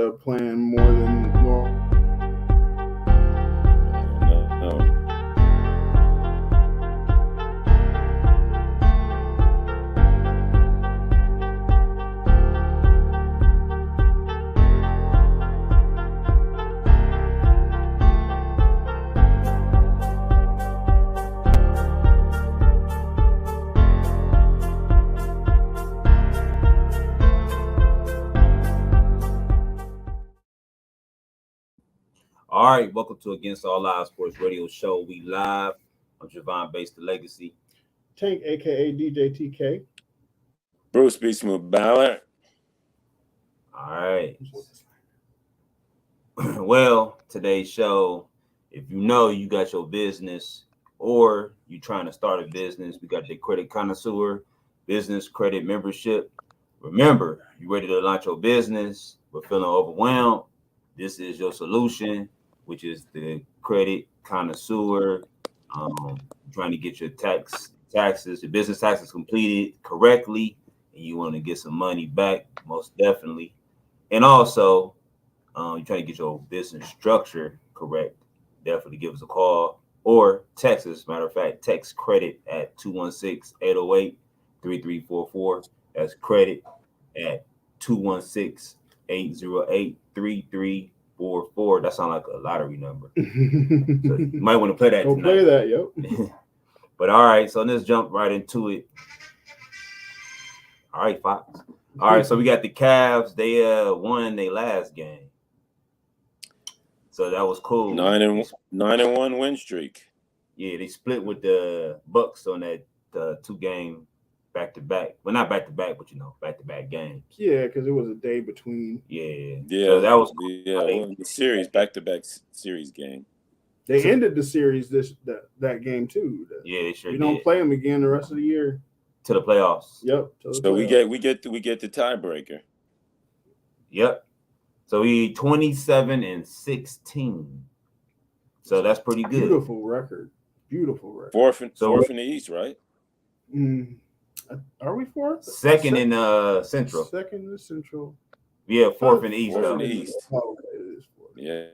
up playing more than normal. No. All right, welcome to Against All Live Sports Radio Show. We live. I'm Javon Base the Legacy. Tank, aka DJ TK. Bruce B. Smooth Ballard. All right. Well, today's show, if you know you got your business or you trying to start a business, we got the Credit Connoisseur Business Credit Membership. Remember, you ready to launch your business but feeling overwhelmed? This is your solution, which is the Credit Connoisseur. Trying to get your taxes, your business taxes completed correctly, and you want to get some money back, most definitely. And also, you're trying to get your business structure correct, definitely give us a call or text us. Matter of fact, text credit at 216-808-3344. That's credit at 216-808-3344. That sounds like a lottery number. So you might want to play that Don't tonight. play that, yo. But all right, so let's jump right into it. All right, Fox. All right, so we got the Cavs. They won their last game, so that was cool. 9-1 win streak. Yeah, they split with the Bucks on that 2-game back-to-back. Well, not back-to-back, but back-to-back games. Yeah, because it was a day between. Yeah. So that was the series back-to-back series game. They ended the series that game too. Yeah, they sure We did. don't play them again the rest of the year. To the playoffs. Yep. So we get the tiebreaker. Yep. So we 27-16. So that's pretty good. Beautiful record. Fourth in the East, right? Are we fourth? Second in Central. Second in Central. Yeah, fourth in the East. Fourth in the East. Oh, okay, it is fourth. Yeah.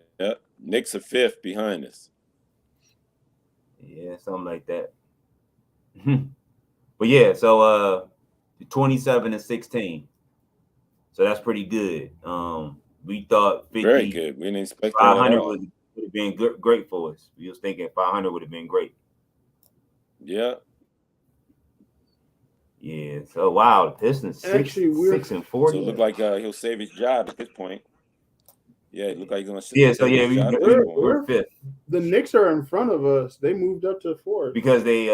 Knicks are fifth behind us. Yeah, something like that. But yeah, so 27-16. So that's pretty good. We thought 50. Very good. We didn't expect 500 would have been great for us. We was thinking 500 would have been great. Yeah. Yeah. So wow, the Pistons 6-40. So it looked like he'll save his job at this point. Yeah, it looked like he's gonna save his job. We're fifth. The Knicks are in front of us. They moved up to fourth because they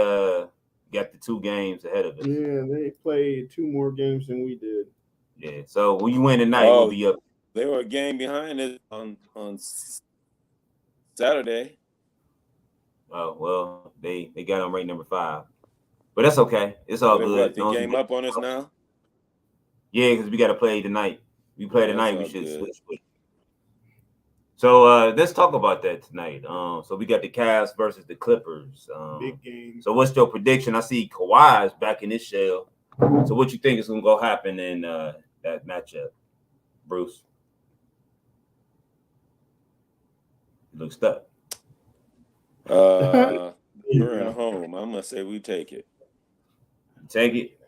got the 2 games ahead of us. Yeah, they played 2 more games than we did. Yeah. So when you win tonight, we'll be up. They were a game behind us on Saturday. Oh well, they got them right number 5, but that's okay. It's all good. They game up on us now. Yeah, because we got to play tonight. We play tonight. We should switch. So let's talk about that tonight. So we got the Cavs versus the Clippers. Big game. So what's your prediction? I see Kawhi is back in his shell. So what you think is going to go happen in that matchup, Bruce? It looks stuck. We're at home. I'm gonna say we take it. Take it.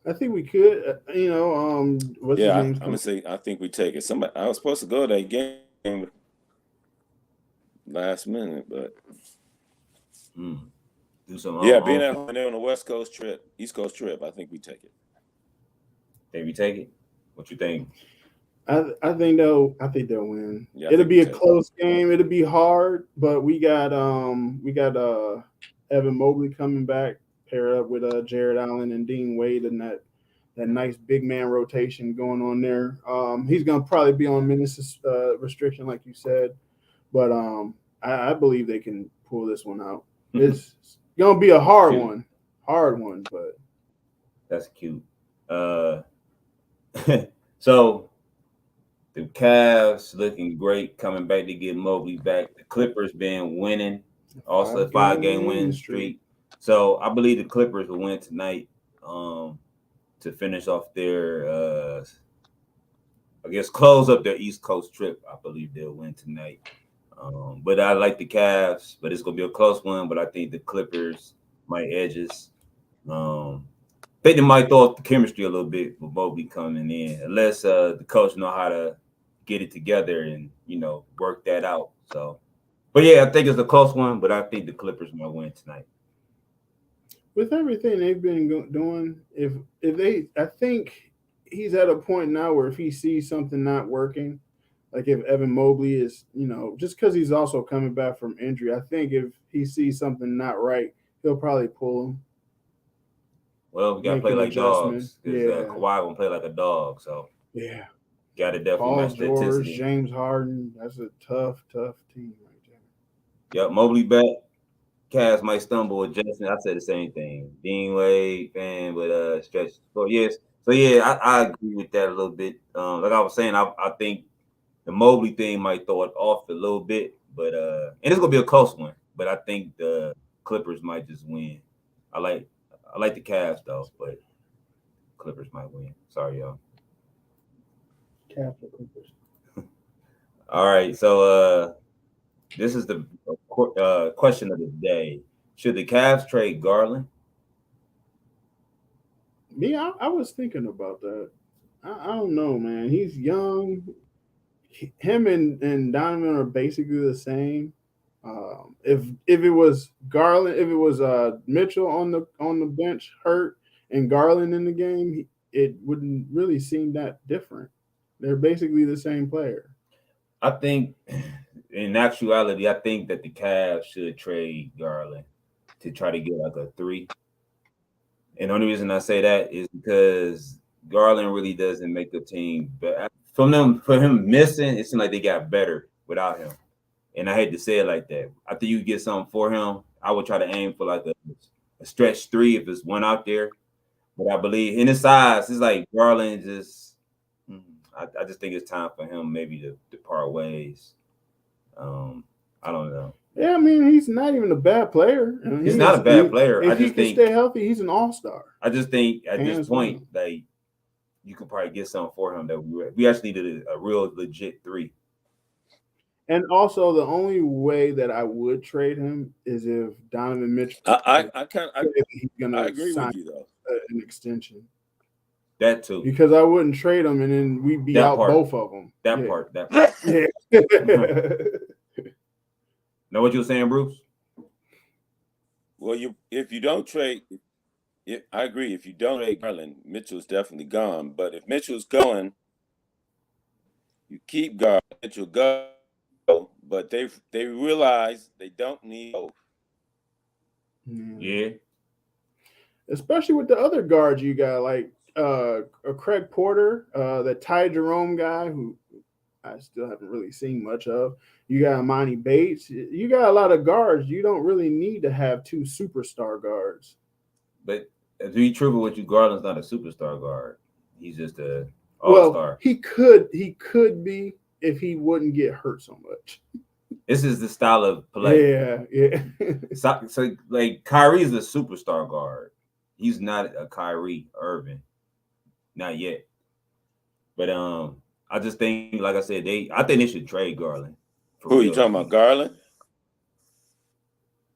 I think we could. What's his name? I'm gonna say I think we take it. I was supposed to go to that game last minute, but do some. Being at home there on the East Coast trip, I think we take it. Think we take it? What you think? I think they'll win. Yeah, it'll be a close game. It'll be hard, but we got Evan Mobley coming back, paired up with Jared Allen and Dean Wade, and that nice big man rotation going on there. He's gonna probably be on minutes restriction, like you said, but I believe they can pull this one out. It's gonna be a hard one, but that's cute. So the Cavs looking great, coming back to get Mobley back. The Clippers been winning, also a 5-game winning streak. So I believe the Clippers will win tonight to finish off their I guess, close up their East Coast trip. I believe they'll win tonight. But I like the Cavs, but it's gonna be a close one. But I think the Clippers might edge us. I think they might throw off the chemistry a little bit with Mobley coming in, unless the coach know how to get it together and work that out. So, but yeah, I think it's a close one. But I think the Clippers might win tonight. With everything they've been doing, I think he's at a point now where if he sees something not working, like if Evan Mobley is, just because he's also coming back from injury, I think if he sees something not right, he'll probably pull him. Well, we gotta play like dogs because Kawhi gonna play like a dog. So yeah, gotta definitely match that George, James Harden. That's a tough team right there. Yep, Mobley back. Cavs might stumble adjusting. I said the same thing. Dean Wade fan, but stretch. So yes, I agree with that a little bit. Like I was saying, I think the Mobley thing might throw it off a little bit, but and it's gonna be a close one. But I think the Clippers might just win. I like the Cavs though, but Clippers might win. Sorry, y'all. Cavs or Clippers. All right, so this is the question of the day. Should the Cavs trade Garland? Me, I was thinking about that. I don't know, man. He's young. Him and Donovan are basically the same. If it was Garland, if it was Mitchell on the bench hurt and Garland in the game, it wouldn't really seem that different. They're basically the same player. I think, in actuality, I think that the Cavs should trade Garland to try to get like a 3. And the only reason I say that is because Garland really doesn't make the team. But for him missing, it seemed like they got better without him. And I hate to say it like that. I think you get something for him. I would try to aim for like a stretch 3 if there's one out there. But I believe in his size, it's like Garland just. I just think it's time for him maybe to part ways. I don't know. Yeah, I mean, he's not even a bad player. He's not a bad player. If he can stay healthy, he's an all-star. I just think at this point, like, you could probably get something for him that we actually needed a real legit 3. And also, the only way that I would trade him is if Donovan Mitchell. I agree sign with you though. An extension. That too. Because I wouldn't trade them, and then we'd be out both of them. That part. Yeah. Know what you were saying, Bruce? Well, if you don't trade, I agree. If you don't trade Garland, Mitchell's definitely gone. But if Mitchell's going, you keep Garland. Mitchell go. But they realize they don't need both. Yeah. Especially with the other guards you got, like Craig Porter, the Ty Jerome guy, who I still haven't really seen much of. You got Imani Bates. You got a lot of guards. You don't really need to have 2 superstar guards. But to be true with you, Garland's not a superstar guard. He's just a all-star. Well, he could be if he wouldn't get hurt so much. This is the style of play. Yeah. So like Kyrie's a superstar guard. He's not a Kyrie Irving. Not yet. But I just think, like I said, I think they should trade Garland. Who are you talking about, Garland?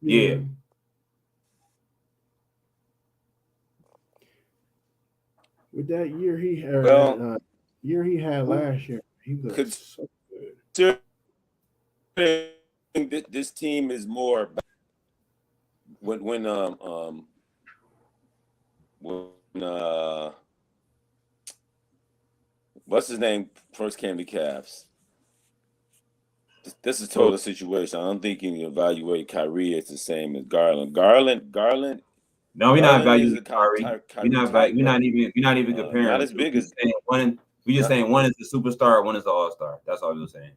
Yeah. With that year he had, last year, he looked so good. This team is more when what's his name first came to Cavs. This is a total situation. I don't think you can evaluate Kyrie as the same as Garland. Garland. No, we're not evaluating Kyrie. We're not even comparing. Not as big as one. We're just saying one is the superstar, one is the all-star. That's all we were saying.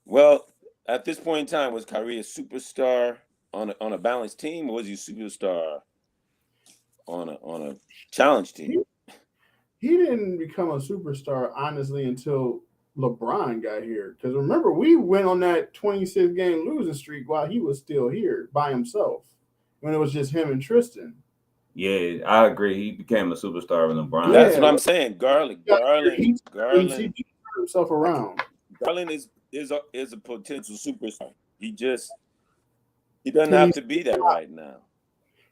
Well, at this point in time, was Kyrie a superstar on a balanced team, or was he a superstar on a challenge team? He didn't become a superstar, honestly, until LeBron got here. Because remember, we went on that 26-game losing streak while he was still here by himself, when it was just him and Tristan. Yeah, I agree. He became a superstar in the Browns. That's Yeah, what I'm saying. Garland, he turned Garland, himself around. Garland is a potential superstar. He doesn't And have to be that right now.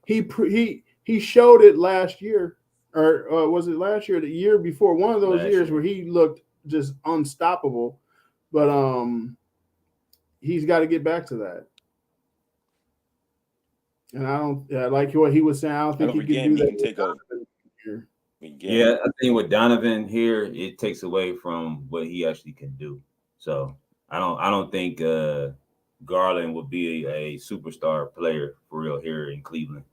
he showed it last year, or was it last year? Or the year before, one of those years where he looked just unstoppable. But he's got to get back to that. And I don't like what he was saying. I don't think he could do that. He can take over. Yeah, I think with Donovan here, it takes away from what he actually can do. So I don't think Garland would be a superstar player for real here in Cleveland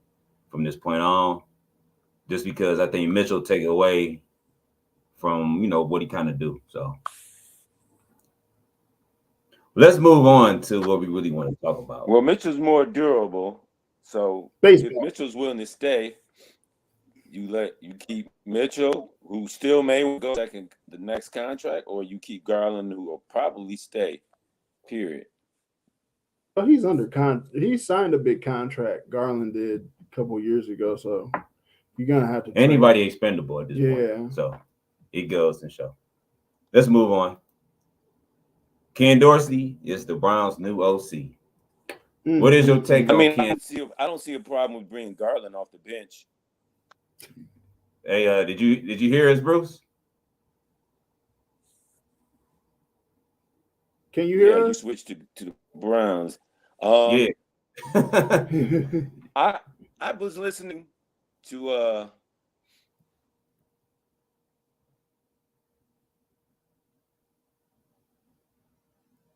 from this point on. Just because I think Mitchell take away from what he kind of do. So let's move on to what we really want to talk about. Well, Mitchell's more durable, so Baseball. if Mitchell's willing to stay, you keep Mitchell, who still may go the next contract, or you keep Garland, who will probably stay. Period. Well, he's under he signed a big contract. Garland did a couple years ago, so you're gonna have to anybody expendable at this point. So it goes and show. Let's move on. Ken Dorsey is the Browns' new OC. What is your take on Ken? I don't see a problem with bringing Garland off the bench. Hey, did you hear us, Bruce? Can you hear us? You switched to the Browns. Yeah. I was listening to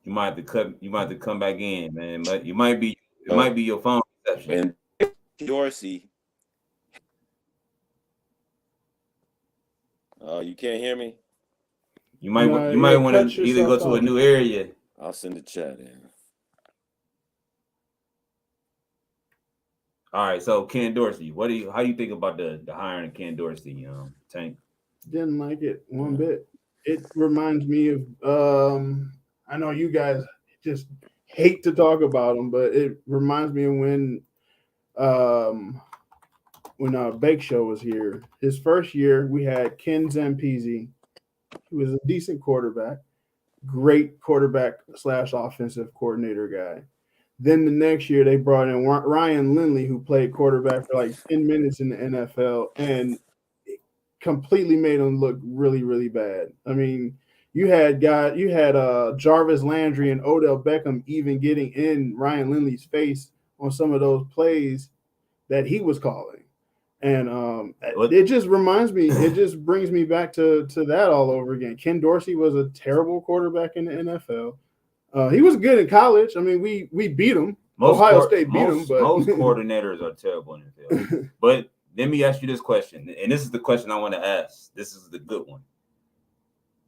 You might have to come back in, man. But it might be your phone reception. And Dorsey. You can't hear me? You might want to either go to a new area. I'll send the chat in. All right, so Ken Dorsey, how do you think about the hiring of Ken Dorsey, Tank? Didn't like it one bit. It reminds me of I know you guys just hate to talk about him, but it reminds me of when Bake Show was here. His first year, we had Ken Zampese, who was a decent quarterback, great quarterback / offensive coordinator guy. Then the next year, they brought in Ryan Lindley, who played quarterback for like 10 minutes in the NFL and completely made him look really, really bad. I mean, you had Jarvis Landry and Odell Beckham even getting in Ryan Lindley's face on some of those plays that he was calling. And it just reminds me, it just brings me back to that all over again. Ken Dorsey was a terrible quarterback in the NFL. He was good in college. I mean, we beat him. Ohio State beat him. But most coordinators are terrible in the NFL. But let me ask you this question, and this is the question I want to ask. This is the good one.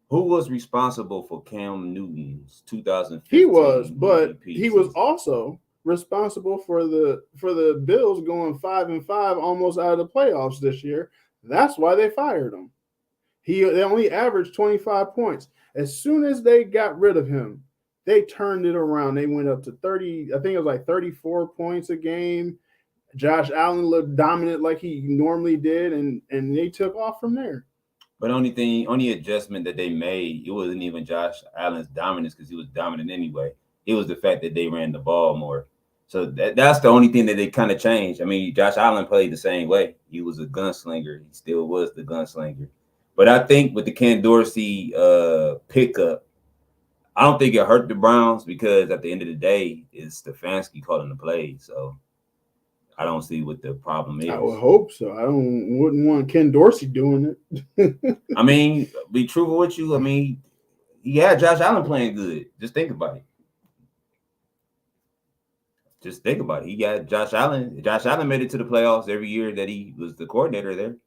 Who was responsible for Cam Newton's 2015? He was, but he was also responsible for the Bills going 5-5, almost out of the playoffs this year. That's why they fired him. They only averaged 25 points. As soon as they got rid of him, they turned it around. They went up to 30. I think it was like 34 points a game. Josh Allen looked dominant like he normally did, and they took off from there. But only adjustment that they made, it wasn't even Josh Allen's dominance because he was dominant anyway. It was the fact that they ran the ball more. So that's the only thing that they kind of changed. I mean, Josh Allen played the same way. He was a gunslinger. He still was the gunslinger. But I think with the Ken Dorsey pickup, I don't think it hurt the Browns because at the end of the day, it's Stefanski calling the plays. So I don't see what the problem is. I would hope so. I wouldn't want Ken Dorsey doing it. I mean, be truthful with you. I mean, he had Josh Allen playing good. Just think about it. Just think about it. He got Josh Allen. Josh Allen made it to the playoffs every year that he was the coordinator there.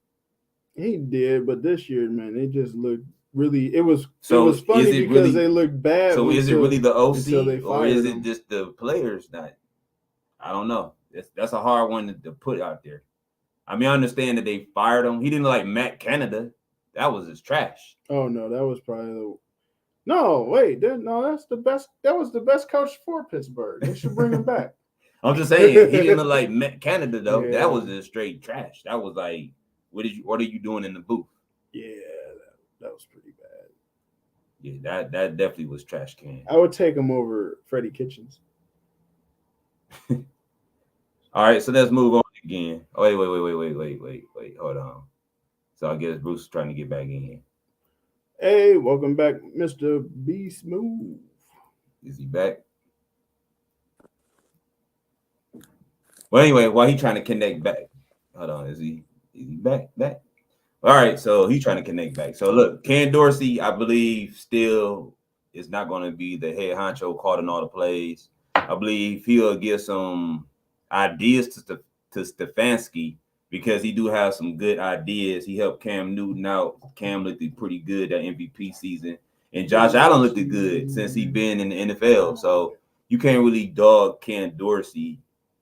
He did, but this year, man, they just looked really. It was funny because they looked bad. So is it really the OC or is it just the players that? I don't know. That's a hard one to put out there. I mean, I understand that they fired him. He didn't like Matt Canada. That was his trash. Oh no, that was probably no. Wait, no, that's the best. That was the best coach for Pittsburgh. They should bring him back. I'm just saying he didn't look like Canada though. Yeah. That was just straight trash. That was like, what are you doing in the booth? Yeah, that was pretty bad. Yeah, that definitely was trash can. I would take him over Freddie Kitchens. All right, so let's move on again. Oh, wait. Hold on. So I guess Bruce is trying to get back in here. Hey, welcome back, Mr. B Smooth. Is he back? Well, anyway, while he trying to connect back. Hold on, is he back? All right, so he's trying to connect back. So look, Ken Dorsey, I believe, still is not going to be the head honcho calling all the plays. I believe he'll give some ideas to Stefanski because he do have some good ideas. He helped Cam Newton out. Cam looked pretty good that MVP season, and Josh Allen looked good since he been in the NFL. So you can't really dog Ken Dorsey,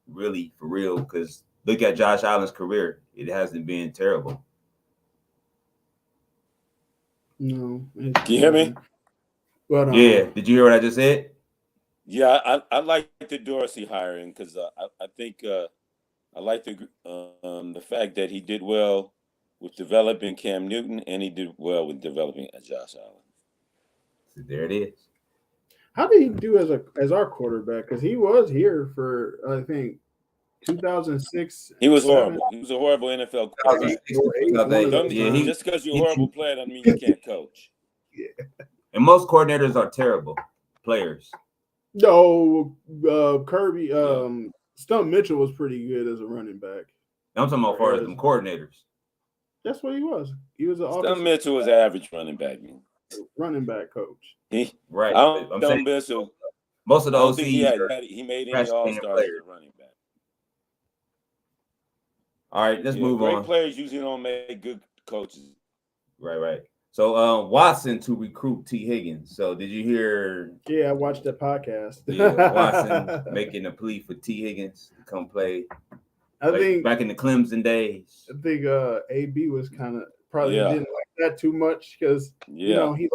really for real, because look at Josh Allen's career; it hasn't been terrible. No. Can you hear me? But, yeah. Did you hear what I just said? Yeah, I like the Dorsey hiring because I think I like the fact that he did well with developing Cam Newton and he did well with developing Josh Allen. So there it is. How did he do as our quarterback? Because he was here for I think 2006. He was horrible. He was a horrible NFL coach. Yeah, just because you're a horrible player doesn't mean you can't coach. Yeah. And most coordinators are terrible players. No, Kirby, Stump Mitchell was pretty good as a running back. I'm talking about far as them coordinators. That's what he was. He was an Stump Mitchell was average running back. Running back coach. Right. I'm saying Mitchell. Most of the OCs he made any All-Stars as a running back. All right, let's move on. Great players usually don't make good coaches. Right. So Watson to recruit T. Higgins. So did you hear? Yeah, I watched that podcast. Yeah, Watson making a plea for T. Higgins to come play. I think back in the Clemson days. I think AB was kind of probably didn't like that too much because you know he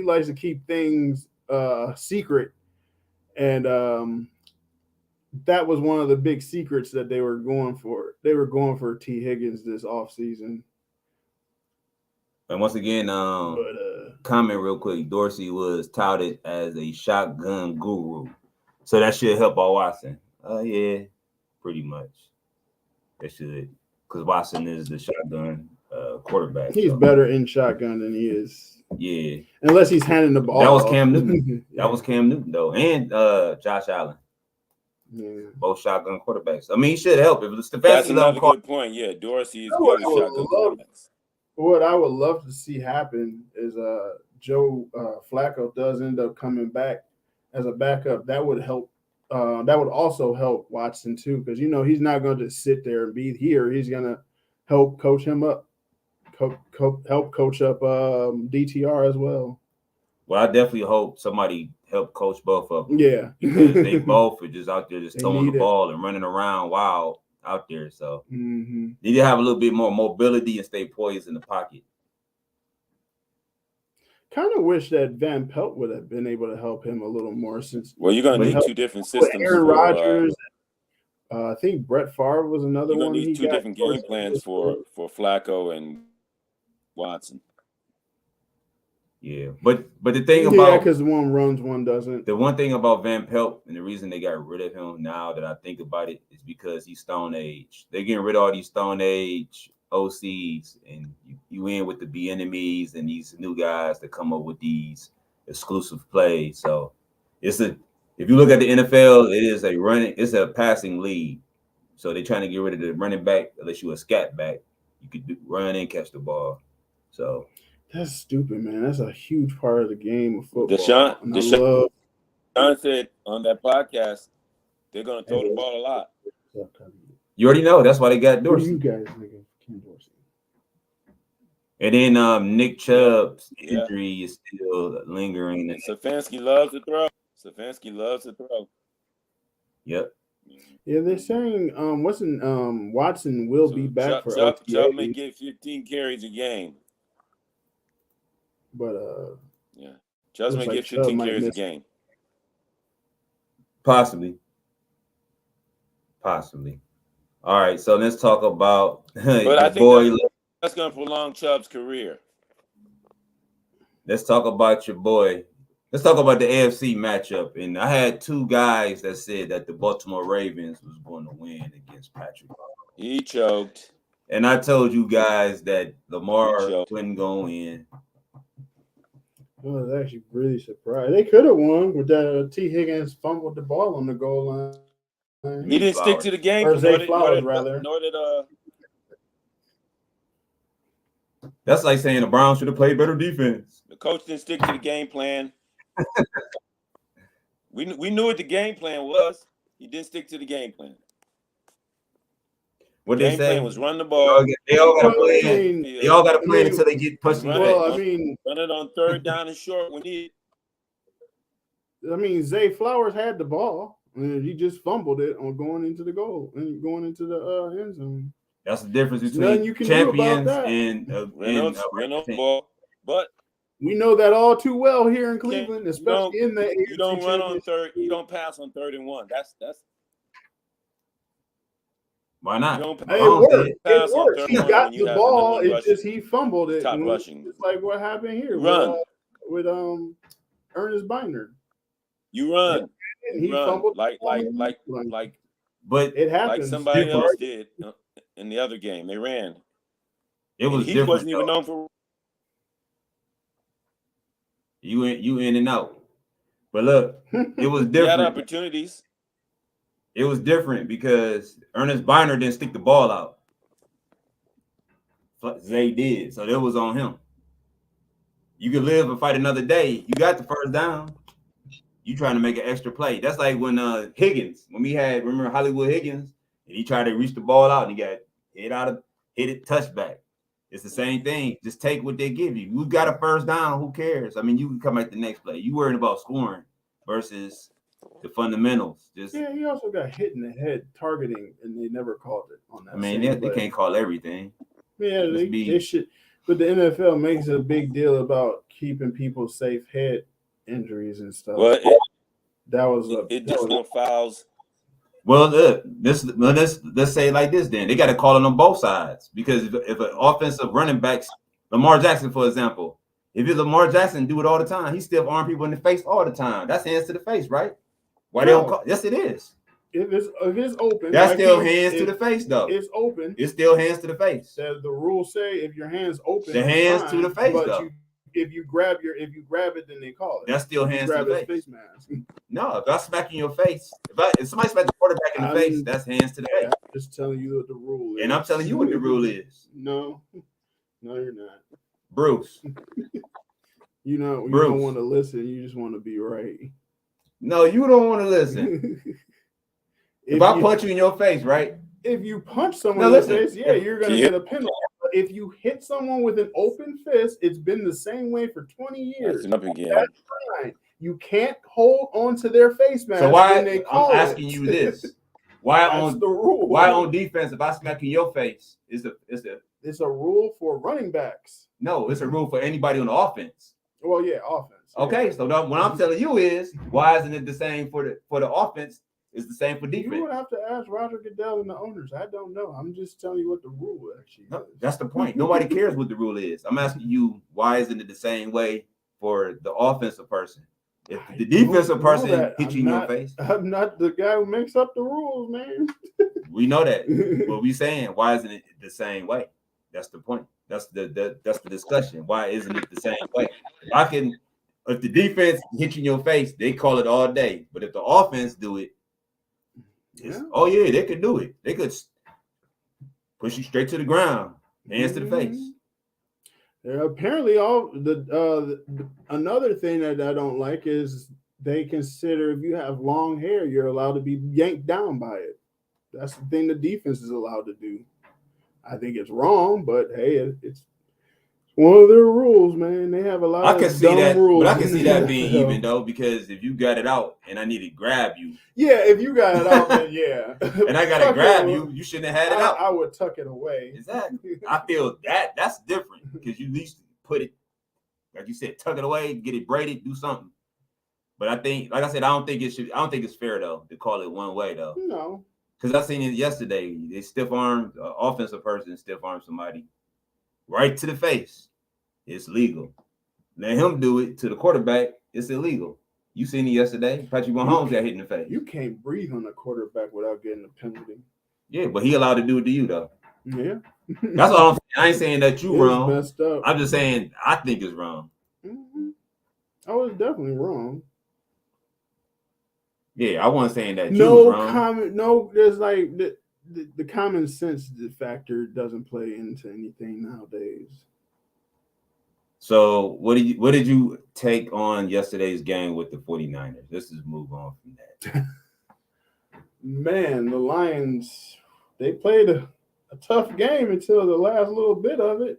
likes to keep things secret, and that was one of the big secrets that they were going for. They were going for T. Higgins this offseason. And once again, comment real quick. Dorsey was touted as a shotgun guru, so that should help our Watson. Yeah, pretty much. That should, because Watson is the shotgun quarterback. He's better in shotgun than he is. Yeah, unless he's handing the ball. That was Cam Newton. That was Cam Newton though, and Josh Allen. Yeah. Both shotgun quarterbacks. I mean, he should help. If Stefanski That's another good point. Yeah, Dorsey is good at shotgun quarterbacks. What I would love to see happen is Joe Flacco does end up coming back as a backup. That would help. That would also help Watson too, because you know he's not going to just sit there and be here. He's going to help coach him up, help coach up DTR as well. Well, I definitely hope somebody help coach both of them. Yeah, because they both are just out there just throwing the ball and running around wild out there. So they need to have a little bit more mobility and stay poised in the pocket. Kind of wish that Van Pelt would have been able to help him a little more since. Well, you're going to need two different systems. Aaron Rodgers. I think Brett Favre was another one. You're going to need two different game plans for Flacco and Watson. Yeah, but the thing about because one runs, one doesn't. The one thing about Van Pelt and the reason they got rid of him now that I think about it is because he's Stone Age. They're getting rid of all these Stone Age OCs, and you in with the B-enemies and these new guys that come up with these exclusive plays. So if you look at the NFL, it's a passing league. So they're trying to get rid of the running back unless you're a scat back. You could run and catch the ball. So that's stupid, man. That's a huge part of the game of football. Deshaun said on that podcast they're going to throw the ball a lot. You already know. That's why they got Dorsey. You guys, nigga, Ken Dorsey. And then Nick Chubb's injury is still lingering. And Stefanski loves to throw. Yep. Yeah, they're saying Watson will be back for OTA. Chubb may get 15 carries a game. But Chubb may get 15 carries a game. Possibly. Possibly. All right, so let's talk about But I your think boy. that's going to prolong Chubb's career. Let's talk about your boy. Let's talk about the AFC matchup. And I had two guys that said that the Baltimore Ravens was going to win against Patrick. He choked. And I told you guys that Lamar wouldn't go in. I was actually really surprised. They could have won with that T. Higgins fumbled the ball on the goal line. He didn't stick to the game. Or Zay Flowers, rather. Nor did That's like saying the Browns should have played better defense. the coach didn't stick to the game plan. We knew what the game plan was. He didn't stick to the game plan. What the they game say plan was run the ball. They all got to play. They all got to play until they get punched. Run it on third down and short when he. Zay Flowers had the ball. He just fumbled it on going into the goal and going into the end zone. That's the difference between champions and ball. But we know that all too well here in Cleveland, especially in the AFC. You don't run on third. You don't pass on 3rd and 1. That's. Why not? It worked. He got the ball. It's just he fumbled it. Top rushing. It's like what happened here with Ernest Biner. You run. He fumbled like. But it happened. Like somebody else did in the other game. They ran. It was he different. Wasn't even known for. You in and out. But look, it was different. He had opportunities. It was different because Ernest Biner didn't stick the ball out. Zay did, so that was on him. You could live and fight another day. You got the first down. You trying to make an extra play. That's like when Higgins, when we had, remember Hollywood Higgins, and he tried to reach the ball out and he got hit it touchback. It's the same thing. Just take what they give you. You got a first down. Who cares? I mean, you can come at the next play. You worried about scoring versus the fundamentals. He also got hit in the head targeting, and they never called it on that. I mean, they can't call everything. Yeah, they should. But the NFL makes a big deal about keeping people safe head injuries and stuff. Well, more fouls. Well, let's say it like this. Then they got to call it on both sides because if an offensive running back, Lamar Jackson, for example, if it's Lamar Jackson, do it all the time. He still arm people in the face all the time. That's hands to the face, right? Why they don't call? Yes, it is. If it's open, that's still hands to the face, though. It's open. It's still hands to the face. The rules say if your hands open, the hands to the face, though. If you grab it, then they call it. That's still hands to the face. Mask. No, if I smack in your face, if somebody smack the quarterback in the face, that's hands to the face. I'm just telling you what the rule is. And I'm telling you what the rule is. No, you're not. Bruce. You don't want to listen. You just want to be right. No, you don't want to listen. if I punch you in your face, right? If you punch someone in the face, you're going to get a penalty. But if you hit someone with an open fist, it's been the same way for 20 years. That's again. That's fine. You can't hold on to their face mask. So why I'm asking you this? Why on the rule? Why on defense if I smack in your face it's a rule for running backs. No, it's a rule for anybody on the offense. Well, yeah, offense. Okay, so what I'm telling you is why isn't it the same for the offense? It's the same for defense. You would have to ask Roger Goodell and the owners. I don't know. I'm just telling you what the rule actually is. That's the point. Nobody cares what the rule is. I'm asking you why isn't it the same way for the offensive person? If the defensive person hits you in your face. I'm not the guy who makes up the rules, man. We know that. But we saying why isn't it the same way? That's the point. That's the discussion. Why isn't it the same way? If the defense hits you in your face, they call it all day. But if the offense do it, they could do it. They could push you straight to the ground, hands to the face. Apparently, another thing that I don't like is they consider if you have long hair, you're allowed to be yanked down by it. That's the thing the defense is allowed to do. I think it's wrong, but hey, it's one of their rules, man. They have a lot of dumb rules. But I can see that being even though, because if you got it out and I need to grab you. Yeah, if you got it out, then yeah. And I gotta grab you, you shouldn't have had it out. I would tuck it away. Exactly. I feel that's different because you at least put it, like you said, tuck it away, get it braided, do something. But I think, like I said, I don't think it's fair though to call it one way though. No. because I seen it yesterday. They stiff armed offensive person, stiff armed somebody right to the face. It's legal. Let him do it to the quarterback. It's illegal. You seen it yesterday. Patrick Mahomes got hit in the face. You can't breathe on a quarterback without getting a penalty. Yeah, but he allowed to do it to you though. Yeah, that's all I'm saying. I ain't saying that you wrong. Messed up. I'm just saying I think it's wrong. I was definitely wrong. Yeah, I wasn't saying that you was wrong. There's like the common sense factor doesn't play into anything nowadays. So what did you take on yesterday's game with the 49ers? Let's just move on from that. Man, the Lions, they played a tough game until the last little bit of it.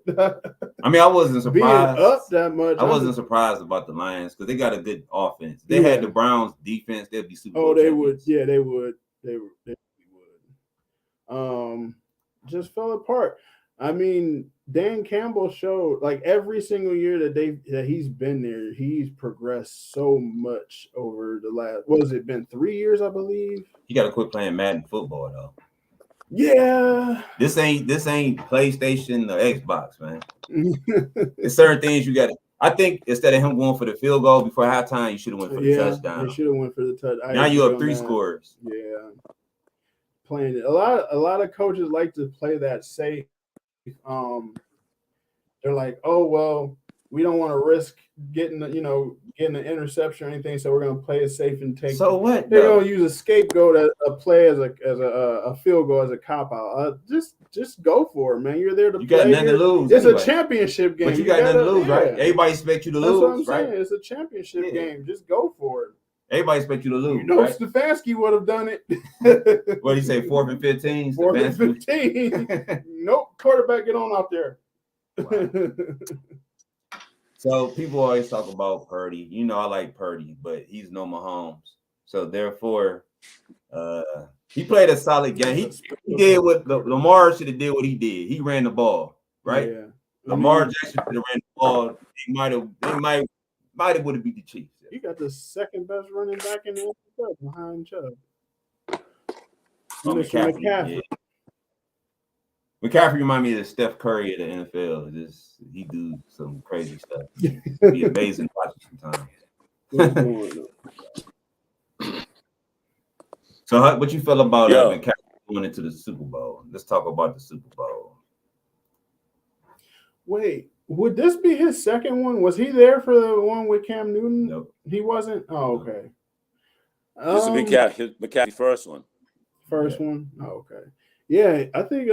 I mean, I wasn't surprised. Being up that much. I wasn't surprised about the Lions because they got a good offense. They had the Browns defense. They'd be Super Bowl champions. Yeah, they would. They would. Just fell apart. I mean, Dan Campbell showed like every single year that he's been there, he's progressed so much over the last. What has it been? 3 years, I believe. You got to quit playing Madden football though. Yeah. This ain't PlayStation or Xbox, man. There's certain things you got to. I think instead of him going for the field goal before halftime, you should have went for the touchdown. They should have went for the touchdown. Now you up 3 scores. Yeah. Playing it. A lot of coaches like to play that safe. They're like, oh well, we don't want to risk getting an interception or anything, so we're gonna play it safe and take. So what? They're gonna use a scapegoat a play as a field goal as a cop out. Just go for it, man. You're there to play. You got nothing to lose. It's a championship game. But you got nothing to lose, right? Everybody expects you to lose, That's what I'm right? saying. It's a championship game. Just go for it. Everybody expects you to lose. Right? Stefanski would have done it. What did he say? 4th and 15. 4th and 15. Nope. Quarterback, get on out there. Wow. So people always talk about Purdy. You know, I like Purdy, but he's no Mahomes. So therefore, he played a solid game. He did what Lamar should have did. What he did, he ran the ball, right? Yeah. Lamar Jackson should have ran the ball. They might have would have beat the Chiefs. You got the second best running back in the NFL behind Chubb. McCaffrey. Yeah. McCaffrey remind me of Steph Curry of the NFL. He do some crazy stuff. It'd be amazing watching sometimes. So what you feel about McCaffrey going into the Super Bowl? Let's talk about the Super Bowl. Wait, would this be his second one? Was he there for the one with Cam Newton? Nope. He wasn't? Oh, okay. This is McCaffrey's first one. First one? Oh, okay. Yeah, I think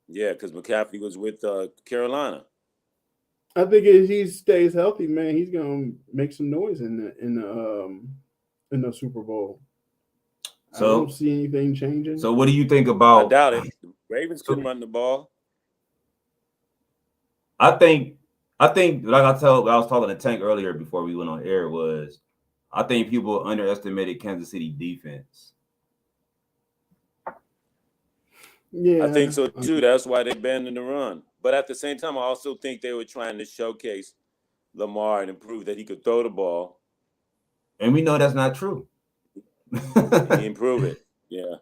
yeah, because McCaffrey was with Carolina. I think if he stays healthy, man, he's gonna make some noise in the Super Bowl. So I don't see anything changing. So what do you think about? I doubt it. The Ravens couldn't run the ball. I think like I was talking to Tank earlier before we went on air was I think people underestimated Kansas City defense. Yeah, I think so too. That's why they abandoned the run. But at the same time, I also think they were trying to showcase Lamar and prove that he could throw the ball. And we know that's not true. He improved it. Yeah.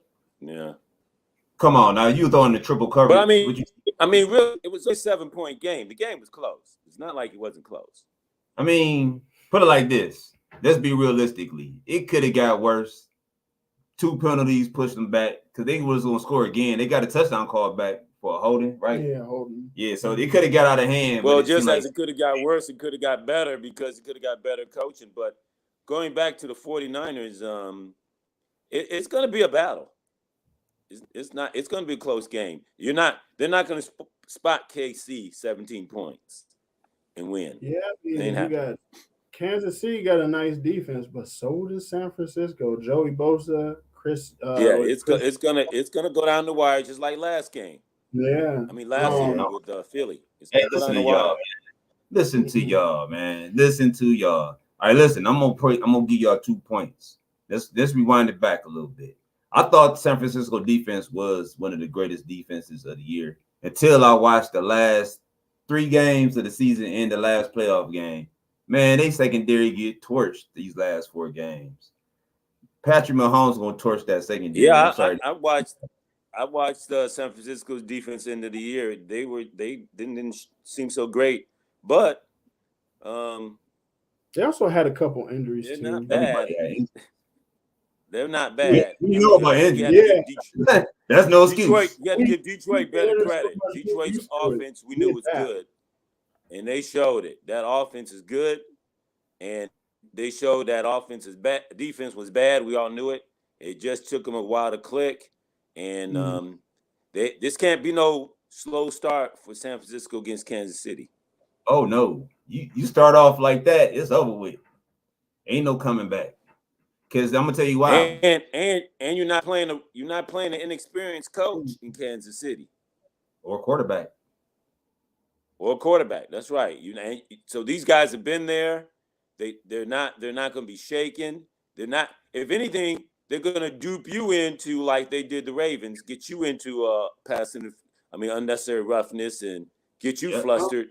Come on, now you throwing the triple coverage. But I mean, really, it was a 7-point game. The game was close. It's not like it wasn't close. I mean, put it like this. Let's be realistically. It could have got worse. 2 penalties pushed them back because they was going to score again. They got a touchdown call back for a holding, right? Yeah, holding. Yeah, so it could have got out of hand. Well, just as it could have got worse, it could have got better because it could have got better coaching. But going back to the 49ers, it's going to be a battle. It's going to be a close game. They're not going to spot KC 17 points and win. Yeah, you got Kansas City got a nice defense, but so does San Francisco. Joey Bosa, Chris. It's gonna go down the wire just like last game. Yeah, I mean last year with Philly. Listen to y'all. Listen to y'all, man. Listen to y'all. All right, listen. I'm gonna give y'all 2 points. Let's rewind it back a little bit. I thought San Francisco defense was one of the greatest defenses of the year until I watched the last 3 games of the season and the last playoff game. Man, they secondary get torched these last 4 games. Patrick Mahomes gonna torch that secondary. Yeah, I'm sorry. I watched San Francisco's defense end of the year. They didn't seem so great, but They also had a couple injuries they're too. not bad. They're not We bad. know about injuries. Yeah. That's no Detroit, excuse. you got to give Detroit better credit. Detroit's offense, we knew was good, and they showed it. That offense is good, and they showed that offense is bad. Defense was bad. We all knew it. It just took them a while to click, and this can't be no slow start for San Francisco against Kansas City. Oh no, you start off like that, it's over with. Ain't no coming back. Because I'm gonna tell you why. And you're not playing an inexperienced coach in Kansas City Or quarterback. That's right. So these guys have been there. They're not going to be shaken. They're not. If anything, they're going to dupe you into like they did the Ravens, get you into unnecessary roughness and get you flustered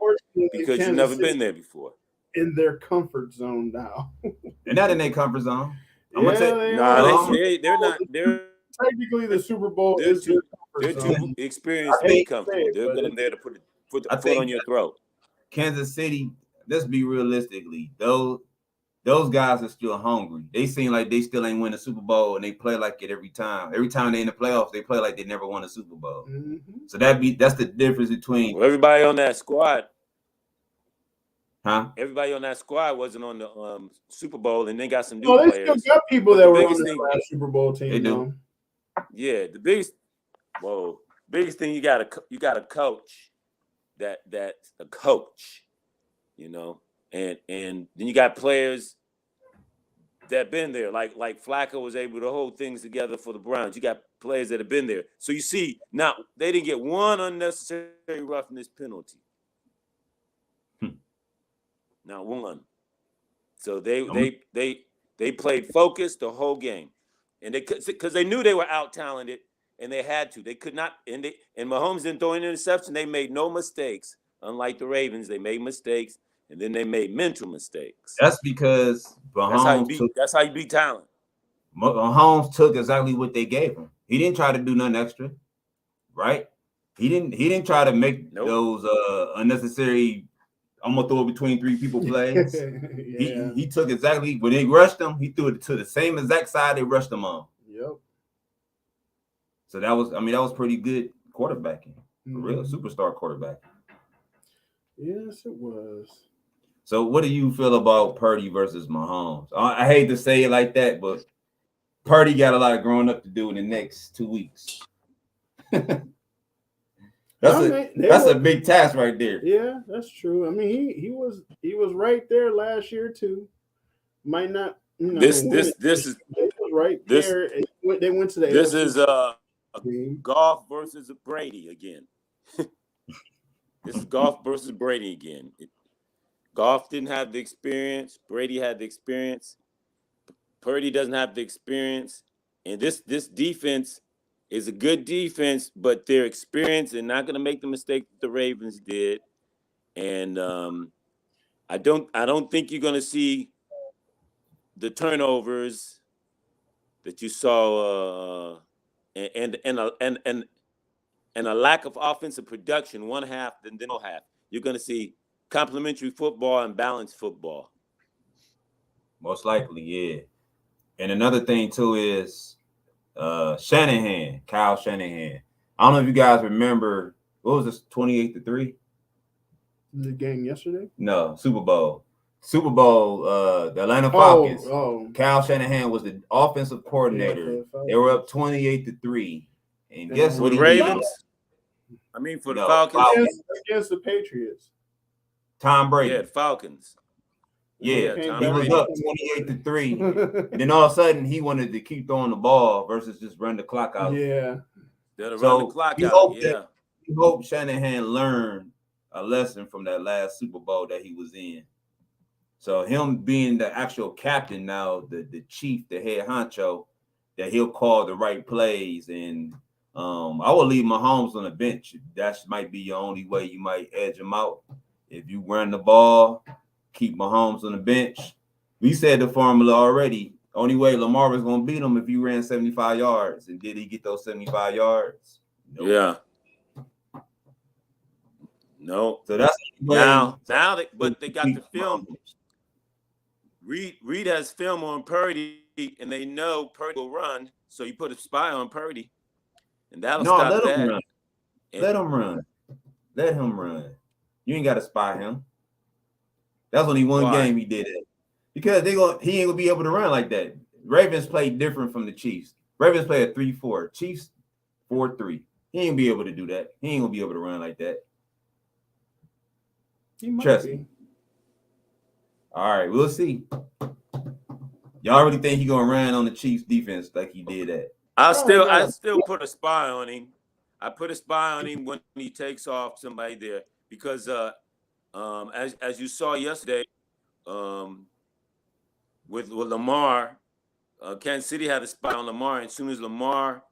because you've never been there before. In their comfort zone now. They're not in their comfort zone. They're not. They're technically the Super Bowl. They're too experienced to be comfortable. They're going to there to put the foot on your throat. Kansas City. Let's be realistically, those guys are still hungry. They seem like they still ain't win the Super Bowl, and they play like it every time. Every time they in the playoffs, they play like they never won a Super Bowl. Mm-hmm. So that's the difference between everybody on that squad. Huh? Everybody on that squad wasn't on the Super Bowl, and they got some new players. They still got people that were on the last Super Bowl team. They do. Yeah, the biggest thing you got a coach that's a coach, and then you got players that been there, like Flacco was able to hold things together for the Browns. You got players that have been there, so you see now they didn't get one unnecessary roughness penalty. Not one. So they played focused the whole game, and because they knew they were out talented and they had to. They could not. And Mahomes didn't throw an interception. They made no mistakes. Unlike the Ravens, they made mistakes and then they made mental mistakes. That's because that's how you beat talent. Mahomes took exactly what they gave him. He didn't try to do nothing extra, right? He didn't try to make those unnecessary. I'm gonna throw it between three people plays. Yeah. He took exactly when they rushed him. He threw it to the same exact side they rushed him on. Yep. So that was pretty good quarterbacking, real superstar quarterbacking. Yes, it was. So what do you feel about Purdy versus Mahomes? I hate to say it like that, but Purdy got a lot of growing up to do in the next 2 weeks. That's a big task right there. Yeah, that's true. I mean, he was right there last year too. Might not. This is right there. They went to the. This is Goff versus Brady again. This is Goff versus Brady again. Goff didn't have the experience. Brady had the experience. Purdy doesn't have the experience, and this defense is a good defense, but they're experienced and not going to make the mistake that the Ravens did. And I don't think you're going to see the turnovers that you saw, and a lack of offensive production. One half, then no half. You're going to see complementary football and balanced football. Most likely, yeah. And another thing too is Kyle Shanahan. I don't know if you guys remember, what was this, 28-3? The game yesterday? No, Super Bowl. The Atlanta Falcons. Kyle Shanahan was the offensive coordinator. Yeah, they were up 28-3. And guess what? The Ravens? For the Falcons? Against the Patriots. Tom Brady. Yeah, Falcons. Yeah, he was up 28-3, and then all of a sudden he wanted to keep throwing the ball versus just run the clock out. Yeah, run the clock out. Yeah, he hoped Shanahan learned a lesson from that last Super Bowl that he was in. So him being the actual captain now, the chief, the head honcho, that he'll call the right plays, and I will leave Mahomes on the bench. That might be your only way you might edge him out. If you run the ball, keep Mahomes on the bench. We said the formula already. Only way Lamar was gonna beat him if he ran 75 yards. And did he get those 75 yards? Nope. Yeah. No. So that's but they got the film. Reed has film on Purdy, and they know Purdy will run, so you put a spy on Purdy, and that'll stop that. Run. Let him run. Let him run. You ain't got to spy him. That's only one game he did it. Because he ain't gonna be able to run like that. Ravens play different from the Chiefs. Ravens play a 3-4. Chiefs 4-3. He ain't be able to do that. He ain't gonna be able to run like that. Trust me. All right, we'll see. Y'all really think he gonna run on the Chiefs defense like he did that? I still put a spy on him. I put a spy on him when he takes off somebody there because as you saw yesterday, with Lamar, Kansas City had a spy on Lamar, and as soon as Lamar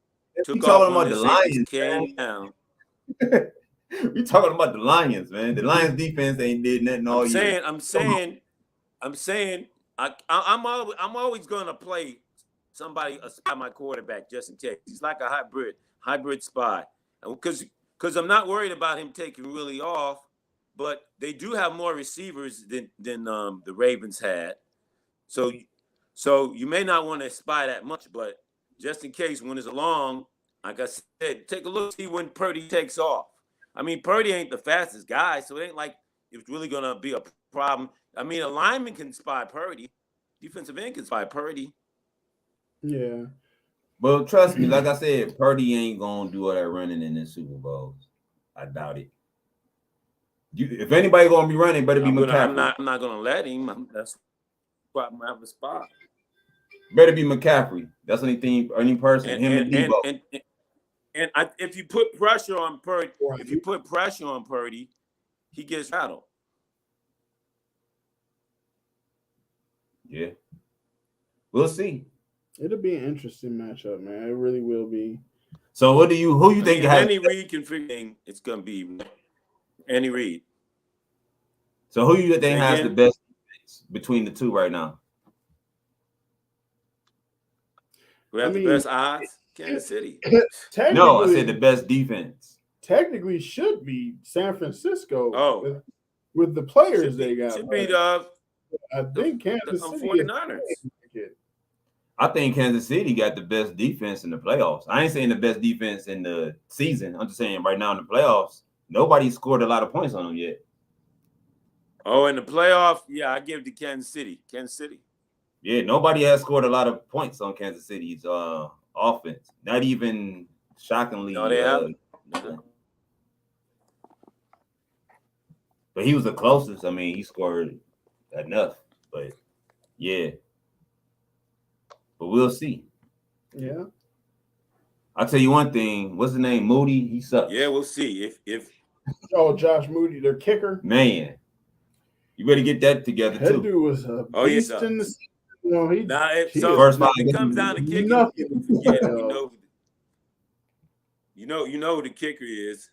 took off, about the Lions came down. We talking about the Lions, man. The Lions defense ain't did nothing all year. I'm saying I'm always gonna play somebody a spy my quarterback just in case. He's like a hybrid spy, because I'm not worried about him taking really off, but they do have more receivers than the Ravens had, so you may not want to spy that much, but just in case when it's along, like I said, take a look, see when Purdy takes off. I mean, Purdy ain't the fastest guy, so it ain't like it's really going to be a problem. I mean, a lineman can spy Purdy. Defensive end can spy Purdy. Yeah. But trust me, like I said, Purdy ain't going to do all that running in the Super Bowls. I doubt it. If anybody going to be running, better be McCaffrey. I'm not going to let him. That's why I'm going to have a spot. Better be McCaffrey. That's any person. And Debo. And if you put pressure on Purdy, he gets rattled. Yeah, we'll see. It'll be an interesting matchup, man. It really will be. So, who you think? Andy Reid can figure it's gonna be Andy Reid. So, who you think has the best between the two right now? Who has the best odds? Kansas City. No, I said the best defense. Technically, should be San Francisco. Oh, with the players they got. Should be I think Kansas City 49ers. I think Kansas City got the best defense in the playoffs. I ain't saying the best defense in the season. I'm just saying right now in the playoffs, nobody scored a lot of points on them yet. Oh, in the playoff, yeah, I give it to Kansas City. Kansas City. Yeah, nobody has scored a lot of points on Kansas City's offense. Not even shockingly. No, they haven't. But he was the closest. I mean, he scored enough. But yeah. But we'll see. Yeah. I'll tell you one thing. What's the name? Moody? He sucks. Yeah, we'll see. If Josh Moody, their kicker. Man. You better get that together that too. Dude was a beast in the it comes down to kicking. You know who the kicker is.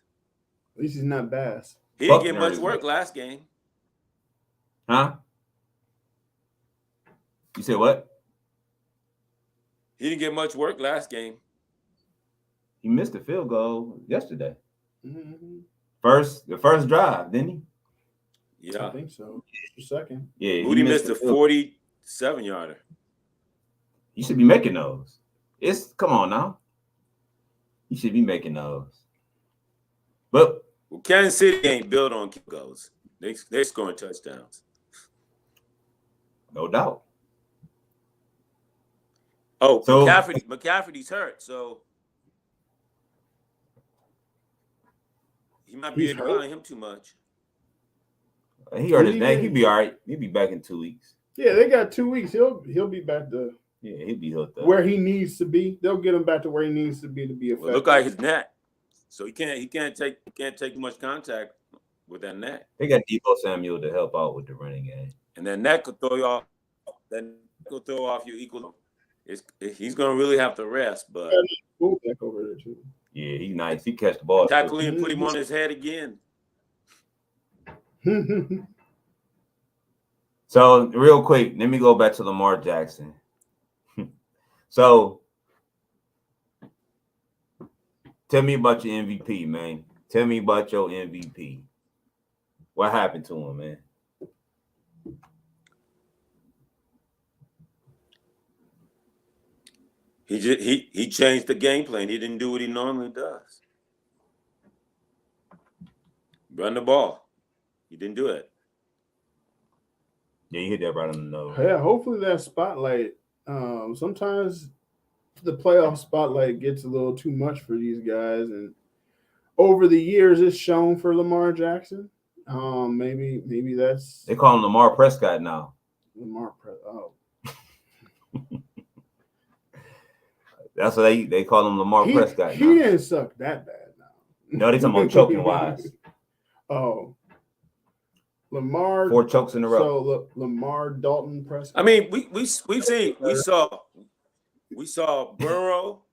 At least he's not Bass. He didn't get much work last game. Huh? You said what? He didn't get much work last game. He missed a field goal yesterday. Mm-hmm. The first drive, didn't he? Yeah, I think so. Second. Yeah. Moody missed a 47-yarder. You should be making those. Come on now. You should be making those. But Kansas City ain't built on kick goals. They're scoring touchdowns. No doubt. Oh, so McCaffrey's hurt, so he might be relying him too much. He hurt his neck. He'll be all right. He'll be back in 2 weeks. Yeah, they got 2 weeks. He'll be back to he'll be hooked up where he needs to be. They'll get him back to where he needs to be effective. Well, look like his neck, so he can't take much contact with that neck. They got Deebo Samuel to help out with the running game, and that neck could throw you off. That neck will throw off your equal. He's gonna really have to rest, but back over there too. Yeah, he's nice. He catch the ball. Tackle him and put him on his head again. So real quick, let me go back to Lamar Jackson. So tell me about your MVP, man. Tell me about your MVP. What happened to him, man? He changed the game plan. He didn't do what he normally does. Run the ball. He didn't do it. Yeah, you hit that right on the nose. Yeah, hopefully that spotlight. Sometimes the playoff spotlight gets a little too much for these guys, and over the years, it's shown for Lamar Jackson. Maybe that's They call him Lamar Prescott now. Lamar Prescott. Oh, That's what they call him, Lamar Prescott. He didn't suck that bad now. No, they talking about choking wise. Oh, Lamar 4 chokes in a row. So Lamar Dalton Prescott. I mean, we saw Burrow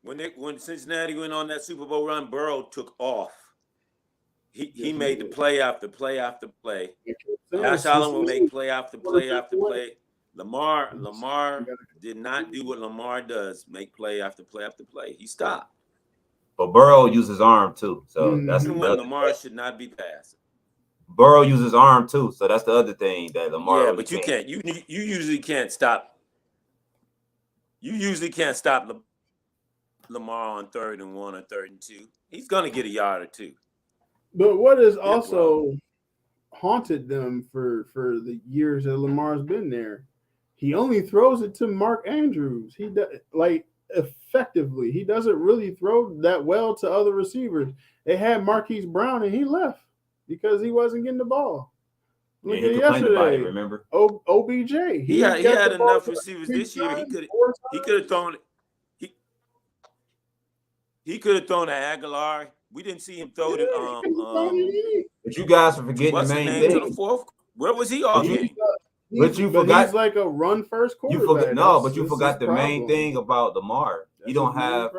when Cincinnati went on that Super Bowl run. Burrow took off. He made the play after play after play. Josh Allen will make play after play after play. Lamar did not do what Lamar does, make play after play after play. He stopped. But Burrow uses his arm too, so that's when Lamar should not be passing. Burrow uses his arm too, so that's the other thing that Lamar. Yeah, but you can't. You usually can't stop. You usually can't stop Lamar on 3rd and 1 or 3rd and 2. He's gonna get a yard or two. But what has also haunted them for the years that Lamar's been there? He only throws it to Mark Andrews. He effectively. He doesn't really throw that well to other receivers. They had Marquise Brown and he left because he wasn't getting the ball. Look at yesterday. Remember? OBJ. He had enough receivers this year. He could have thrown it. He could have thrown to Aguilar. We didn't see him throw it. But you guys are forgetting the main thing. To the fourth. Where was he all game? But you forgot he's like a run first quarterback. You forgot the main thing about Lamar. He doesn't have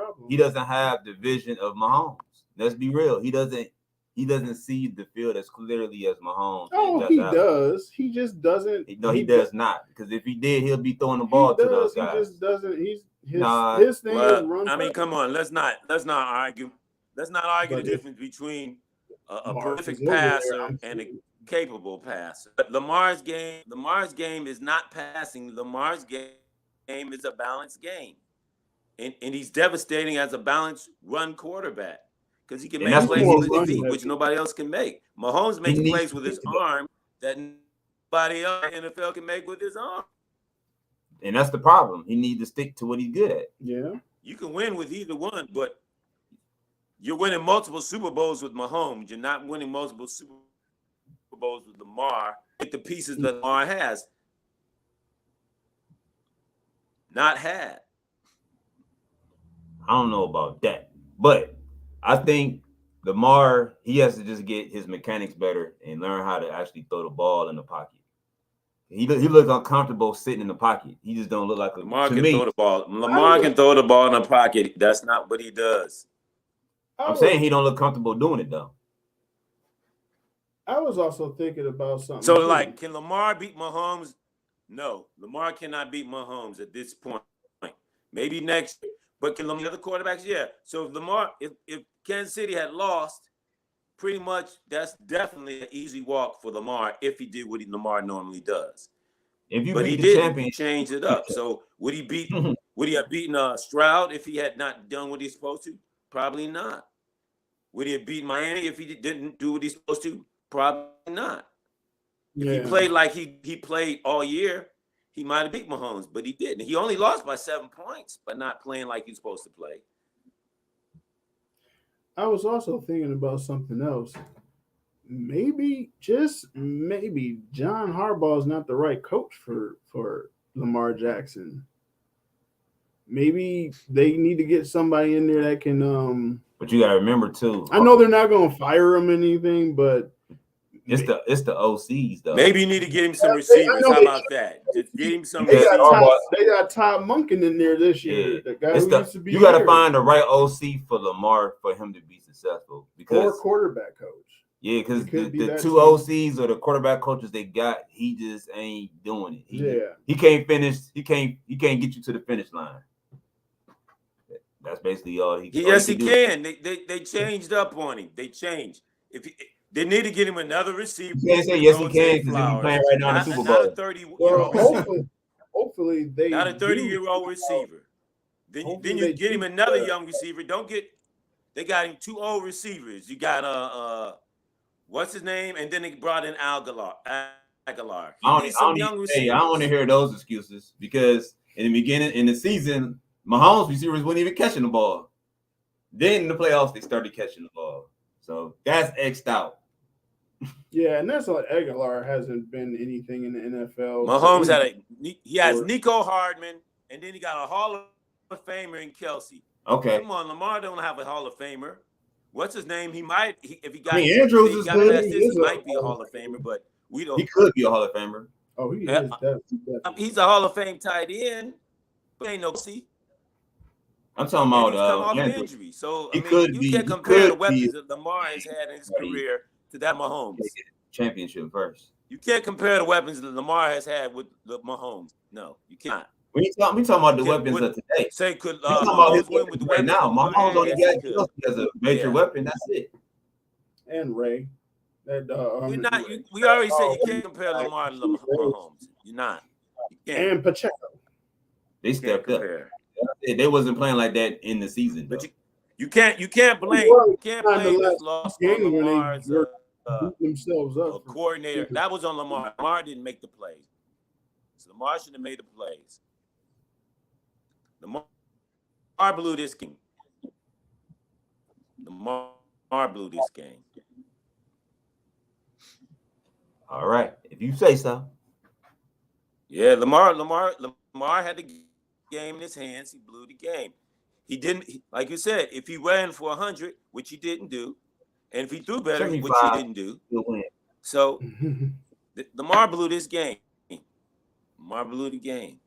the vision of Mahomes. Let's be real. He doesn't see the field as clearly as Mahomes. Oh, he does. He just doesn't. No, he does not. Because if he did, he'll be throwing the ball to those guys. He just doesn't. His thing is run. I mean, come on. Let's not argue. Let's not argue the difference between a perfect passer and a capable passer. But Lamar's game is not passing. Lamar's game is a balanced game. And he's devastating as a balanced run quarterback because he can make plays with his feet, which nobody else can make. Mahomes makes plays with his arm that nobody else in the NFL can make with his arm. And that's the problem. He needs to stick to what he's good at. Yeah. You can win with either one, but you're winning multiple Super Bowls with Mahomes. You're not winning multiple Super Bowls with Lamar with the pieces that Lamar has not had. I don't know about that, but I think Lamar, he has to just get his mechanics better and learn how to actually throw the ball in the pocket. He looks uncomfortable sitting in the pocket. He just don't look like Lamar can throw the ball. Lamar can throw the ball in the pocket. That's not what he does. I'm saying he don't look comfortable doing it though. I was also thinking about something. So, like, can Lamar beat Mahomes? No, Lamar cannot beat Mahomes at this point. Maybe next year. But can Lamar, the other quarterbacks? Yeah. So if Kansas City had lost, pretty much that's definitely an easy walk for Lamar if he did what Lamar normally does. But he didn't change it up. So would he have beaten Stroud if he had not done what he's supposed to? Probably not. Would he have beaten Miami if he didn't do what he's supposed to? Probably not. Yeah. If he played like he played all year, he might have beat Mahomes, but he didn't. He only lost by 7 points by not playing like he's supposed to play. I was also thinking about something else. Maybe, just maybe, John Harbaugh is not the right coach for Lamar Jackson. Maybe they need to get somebody in there that can. But you gotta remember too. I know they're not going to fire him or anything, but it's the OCs though. Maybe you need to get him some receivers. How about that? Just get him some receivers. They got Todd Monken in there this year. Yeah. The guy who used to be you got to find the right OC for Lamar for him to be successful. Because or quarterback coach. Yeah, because It could be the that two team. OCs or the quarterback coaches they got, he just ain't doing it. He can't finish. He can't get you to the finish line. That's basically all he. Yes, he do. can. They changed up on him. They changed. They need to get him another receiver. You can't say yes, he can because he's playing right now in the Super Bowl. Not a 30-year-old receiver. Hopefully they not a 30-year-old receiver. Then you get him another young receiver. They got him 2 old receivers. You got what's his name? And then they brought in Aguilar. I don't want to hear those excuses because in the beginning in the season, Mahomes receivers weren't even catching the ball. Then in the playoffs, they started catching the ball. So that's X'd out. Yeah, and that's like Aguilar hasn't been anything in the NFL. Mahomes has Nico Hardman, and then he got a Hall of Famer in Kelsey. Okay. Come on, Lamar don't have a Hall of Famer. What's his name? He might if he got Andrews is good. He might be a Hall of Famer, but we don't. He could be a Hall of Famer. Oh, he is. He's a Hall of Fame tight end. But ain't no see. I'm talking about come off injury. So you can't compare the weapons that Lamar has had in his career to that Mahomes. Championship first. You can't compare the weapons that Lamar has had with the Mahomes. No, you can't. We talking about the weapons of today. Say could Mahomes win with the right now? Mahomes only got Kelsey as a major weapon. That's it. And Ray. We already said you can't compare Lamar to Mahomes. You're not. You can't. And Pacheco. They stepped up. They wasn't playing like that in the season. But you can't blame this loss on Lamar's themselves up. Coordinator. That was on Lamar. Lamar didn't make the plays. So Lamar should have made the plays. Lamar blew this game. Lamar blew this game. All right, if you say so. Yeah, Lamar had the game in his hands. He blew the game. He didn't, like you said, if he ran for 100, which he didn't do, and if he threw better, which he didn't do. So Lamar blew this game. Lamar blew the game.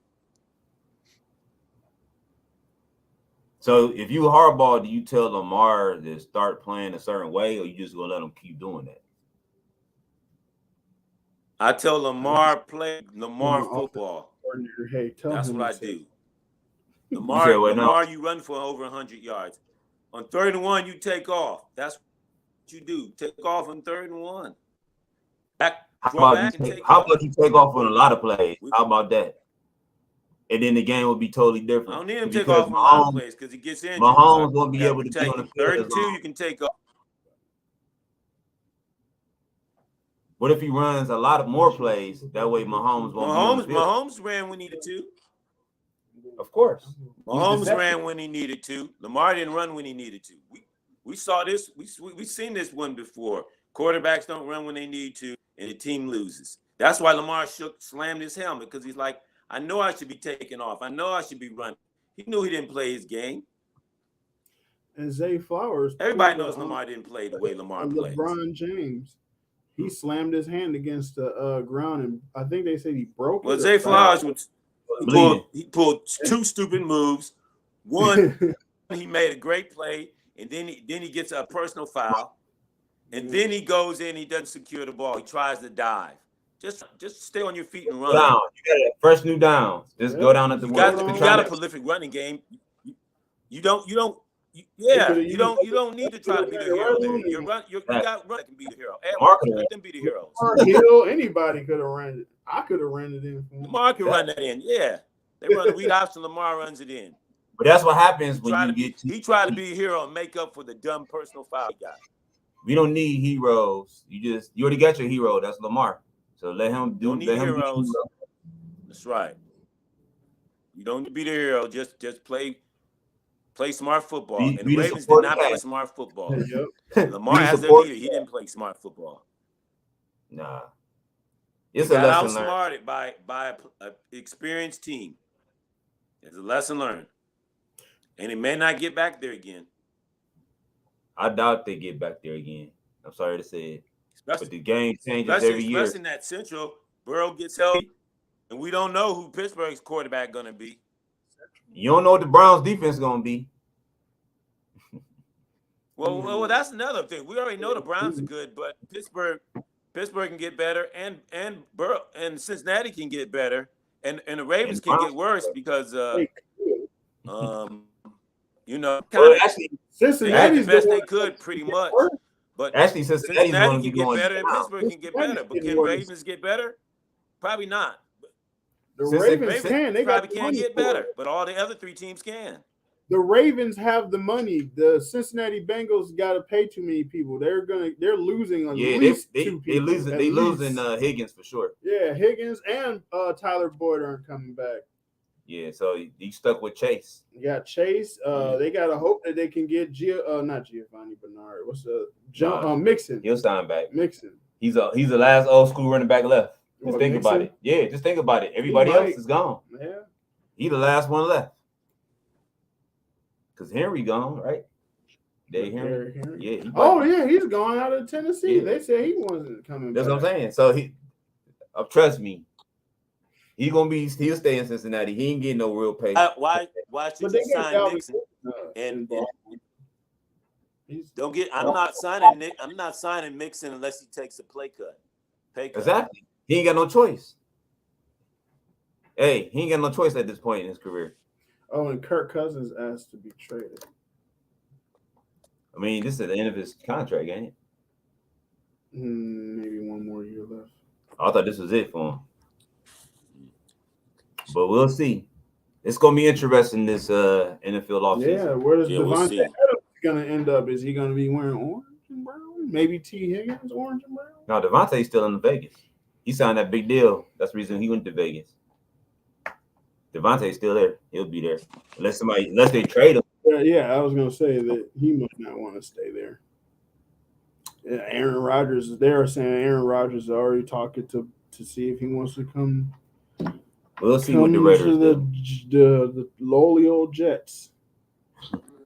So if you hardball, do you tell Lamar to start playing a certain way, or you just gonna let him keep doing that? I tell Lamar play Lamar football. Hey, that's what I do. Lamar, you run for over 100 yards. On 3rd and 1, you take off. That's what you do. Take off on 3rd and 1. How about you take off on a lot of plays? How about that? And then the game will be totally different. I don't need him to take off on a lot of plays because he gets injured. Mahomes won't be able to be on the field. 3rd and 2, you can take off. What if he runs a lot of more plays? That way Mahomes won't be on the field. Mahomes ran when he needed to. Of course. Mahomes ran when he needed to. Lamar didn't run when he needed to. We saw this. We've seen this one before. Quarterbacks don't run when they need to, and the team loses. That's why Lamar slammed his helmet, because he's like, I know I should be taking off. I know I should be running. He knew he didn't play his game. And Zay Flowers. Everybody knows Lamar didn't play the way Lamar plays. LeBron James. He slammed his hand against the ground, and I think they said he broke it. Well, Zay Flowers he pulled 2 stupid moves. One, he made a great play, and then he gets a personal foul, and then he goes in. He doesn't secure the ball. He tries to dive. Just stay on your feet and run. Down. You got a fresh new down. Just go down at the. You got a prolific running game. You don't need to try to be the hero there. You got run that can be the hero. Let them be the heroes. Anybody could have run it. I could have run it in. Lamar can run that in. Yeah, they run the read option. Lamar runs it in. But that's what happens when he tried to be a hero and make up for the dumb personal foul he got. We don't need heroes. You already got your hero. That's Lamar. So let him do. Don't need heroes. That's right. You don't need to be the hero. Just play smart football. And the Ravens did not play smart football. Lamar has their leader. He didn't play smart football. Nah. It's a lesson outsmarted by an experienced team. It's a lesson learned. And it may not get back there again. I doubt they get back there again. I'm sorry to say it. But the game changes every year. Especially in that Central, Burrow gets healthy, and we don't know who Pittsburgh's quarterback going to be. You don't know what the Browns' defense is going to be. Well, that's another thing. We already know the Browns are good, but Pittsburgh can get better, and Cincinnati can get better, and the Ravens can get worse because kind of Cincinnati's the best they could pretty much. But actually, Cincinnati can get better, and Pittsburgh can get better. But can Ravens get better? Probably not. The Ravens can. They probably can't get better, but all the other three teams can. The Ravens have the money. The Cincinnati Bengals got to pay too many people. They're losing at least two people. They losing Higgins for sure. Yeah, Higgins and Tyler Boyd aren't coming back. Yeah, so you stuck with Chase. You got Chase. They got to hope that they can get not Giovanni Bernard. What's Mixon? He'll sign back. Mixon. He's the last old school running back left. Just think Mixon? about it. Yeah, just think about it. Everybody else is gone. Yeah. He the last one left. Because Henry gone, right? Henry. Yeah. He's gone out of Tennessee. Yeah. They said he wasn't coming That's back. what I'm saying. So trust me. He'll stay in Cincinnati. He ain't getting no real pay. Why should you sign Mixon? Don't get. I'm not signing Mixon unless he takes a pay cut. Exactly. He ain't got no choice. Hey, he ain't got no choice at this point in his career. Oh, and Kirk Cousins asked to be traded. I mean, this is the end of his contract, ain't it? Maybe one more year left. I thought this was it for him. But we'll see. It's gonna be interesting this NFL offseason. Yeah, where does Devontae Adams gonna end up? Is he gonna be wearing orange and brown? Maybe T. Higgins, orange and brown? No, Devontae's still in Vegas. He signed that big deal. That's the reason he went to Vegas. Devontae's still there. He'll be there. Unless they trade him. Yeah, I was gonna say that he must not want to stay there. Yeah, Aaron Rodgers is there saying Aaron Rodgers is already talking to see if he wants to come. We'll see what the Raiders do. The lowly old Jets.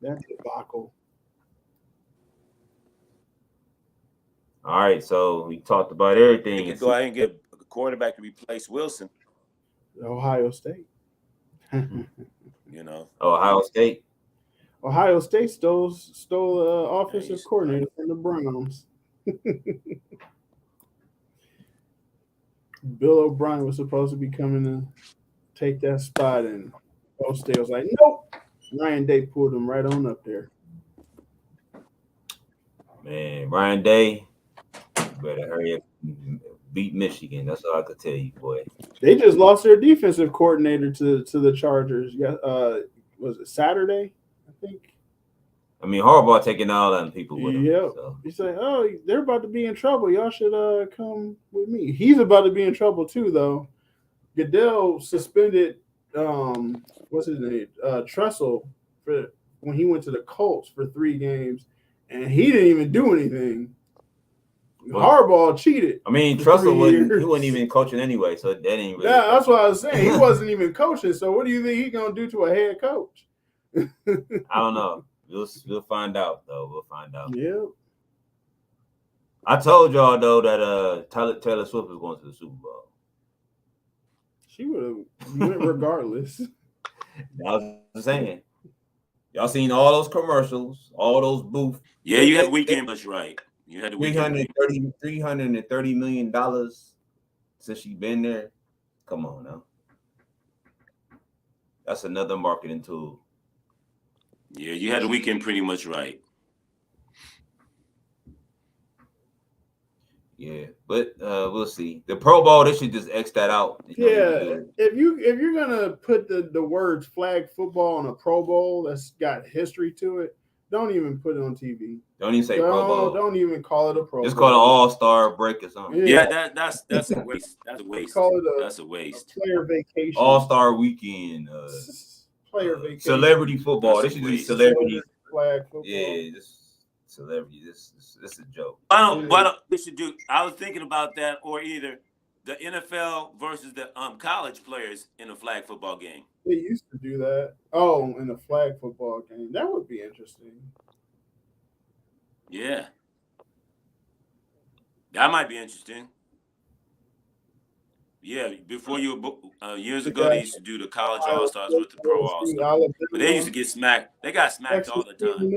That's a debacle. All right, so we talked about everything. You can go ahead and get a quarterback to replace Wilson. Ohio State. Ohio State. Ohio State stole offensive coordinator from the Browns. Bill O'Brien was supposed to be coming to take that spot, and Ohio State was like, nope. Ryan Day pulled him right on up there. Man, Ryan Day, better hurry up and beat Michigan. That's all I could tell you, boy. They just lost their defensive coordinator to the Chargers. Was it Saturday? I think. I mean, Harbaugh taking all them people with him. Yeah. So. He's like, oh, they're about to be in trouble. Y'all should come with me. He's about to be in trouble too, though. Goodell suspended what's his name? Tressel for when he went to the Colts for 3 games, and he didn't even do anything. Well, Harbaugh cheated. I mean, Tressel wasn't even coaching anyway, so that ain't really. Yeah, that's what I was saying. He wasn't even coaching. So what do you think he's gonna do to a head coach? I don't know. We'll find out, though. We'll find out. Yeah. I told y'all though that Taylor Swift was going to the Super Bowl. She would have went regardless. I was saying. Y'all seen all those commercials, all those booths. Yeah, you had Weekend Bush right. You had the $330 million since she's been there. Come on now. That's another marketing tool. Yeah, you had the weekend pretty much right. Yeah, but we'll see. The Pro Bowl, they should just X that out. Yeah, if you're gonna put the words flag football on a Pro Bowl that's got history to it, don't even put it on TV. Don't even say Pro Bowl. Don't even call it a Pro Bowl. Just call it an All-Star break or something. Yeah, that's a waste. That's a waste. That's a waste. Player vacation. All-Star weekend. Player vacation. Celebrity football. They should do celebrity flag football. Yeah, this celebrity. This is a joke. Why don't they should do? I was thinking about that, or either the NFL versus the college players in a flag football game. They used to do that. Oh, in a flag football game. That would be interesting. Yeah. That might be interesting. Yeah, before years ago, they used to do the college all-stars with the pro all-stars. But they used to get smacked. They got smacked all the time.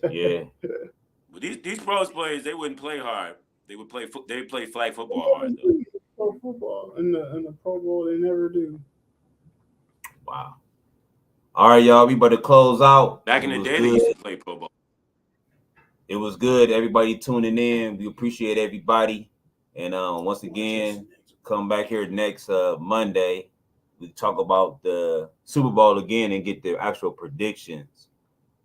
Yeah. But these pros players, they wouldn't play hard. They would play flag football hard though. Pro football in the Pro Bowl, they never do. Wow. All right, y'all. We better close out. Back in the day, they used to play Pro Bowl. It was good. Everybody tuning in. We appreciate everybody. And once again, come back here next Monday. We talk about the Super Bowl again and get the actual predictions.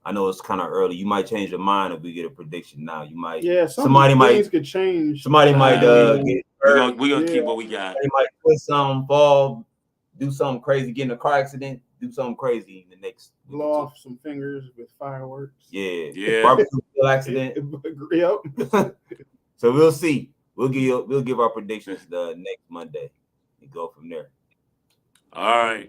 I know it's kind of early. You might change your mind if we get a prediction now. You might. Yeah, somebody might could change. Somebody might get hurt. We're gonna keep what we got. They might twist something, fall, do something crazy, get in a car accident, do something crazy in the next. Blow off some fingers with fireworks. Yeah. Barbecue accident. Yep. So we'll see. We'll give our predictions the next Monday and go from there. All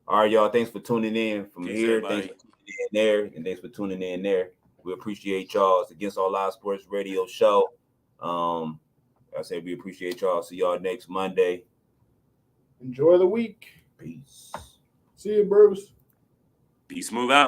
right, y'all. Thanks for tuning in from here. Everybody. Thanks for tuning in there, and thanks for tuning in there. We appreciate y'all. It's Against All Live Sports Radio show. I said we appreciate y'all. See y'all next Monday. Enjoy the week. Peace. See you, bros. Peace. Move out.